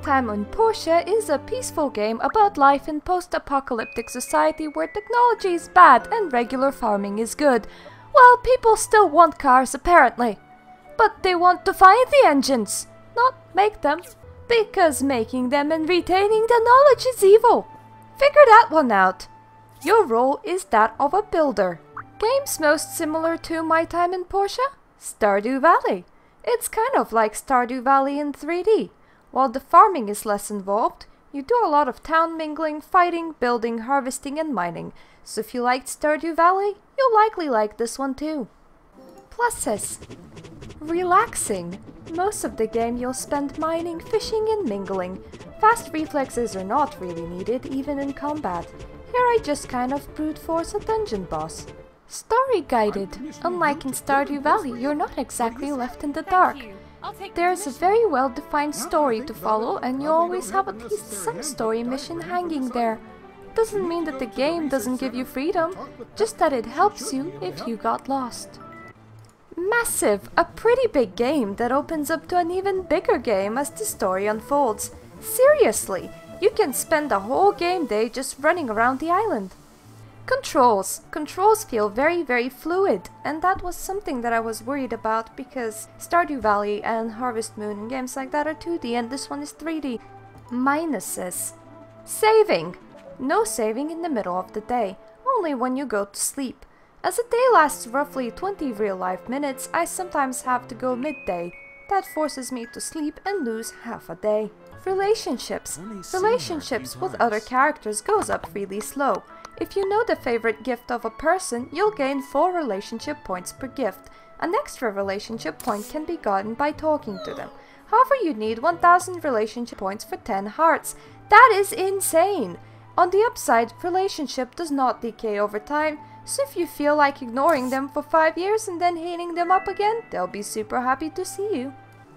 Time at Portia is a peaceful game about life in post-apocalyptic society where technology is bad and regular farming is good. Well, people still want cars apparently. But they want to find the engines, not make them. Because making them and retaining the knowledge is evil. Figure that one out. Your role is that of a builder. Games most similar to My Time in Portia? Stardew Valley. It's kind of like Stardew Valley in 3D. While the farming is less involved, you do a lot of town mingling, fighting, building, harvesting and mining. So if you liked Stardew Valley, you'll likely like this one too. Pluses. Relaxing. Most of the game you'll spend mining, fishing and mingling. Fast reflexes are not really needed even in combat. Here I just kind of brute force a dungeon boss. Story guided. Unlike in Stardew Valley, you're not exactly left in the dark. There's a very well defined story to follow and you always have at least some story mission hanging there. Doesn't mean that the game doesn't give you freedom, just that it helps you if you got lost. Massive, a pretty big game that opens up to an even bigger game as the story unfolds. Seriously, you can spend a whole game day just running around the island. Controls. Controls feel very fluid, and that was something that I was worried about because Stardew Valley and Harvest Moon and games like that are 2D and this one is 3D. Minuses. Saving. No saving in the middle of the day, only when you go to sleep. As a day lasts roughly 20 real-life minutes, I sometimes have to go midday. That forces me to sleep and lose half a day. Relationships. Relationships with other characters goes up really slow. If you know the favorite gift of a person, you'll gain 4 relationship points per gift. An extra relationship point can be gotten by talking to them. However, you need 1000 relationship points for 10 hearts. That is insane! On the upside, relationship does not decay over time, so if you feel like ignoring them for 5 years and then hating them up again, they'll be super happy to see you.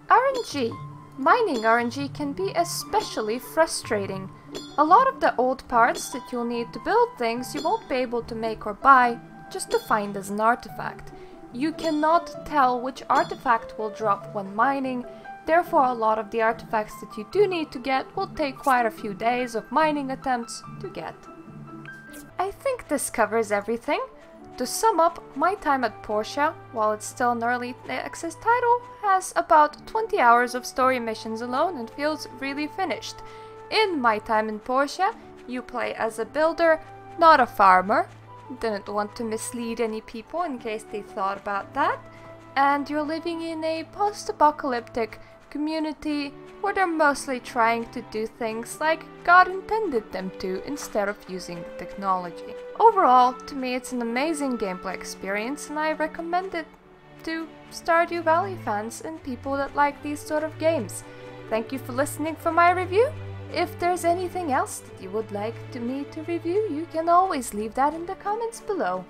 RNG. Mining RNG can be especially frustrating. A lot of the old parts that you'll need to build things you won't be able to make or buy, just to find as an artifact. You cannot tell which artifact will drop when mining, therefore a lot of the artifacts that you do need to get will take quite a few days of mining attempts to get. I think this covers everything. To sum up, My Time at Portia, while it's still an early access title, has about 20 hours of story missions alone and feels really finished. In My Time in Portia, you play as a builder, not a farmer. Didn't want to mislead any people in case they thought about that. And you're living in a post-apocalyptic community where they're mostly trying to do things like God intended them to instead of using the technology. Overall, to me it's an amazing gameplay experience and I recommend it to Stardew Valley fans and people that like these sort of games. Thank you for listening for my review. If there's anything else that you would like me to review, you can always leave that in the comments below.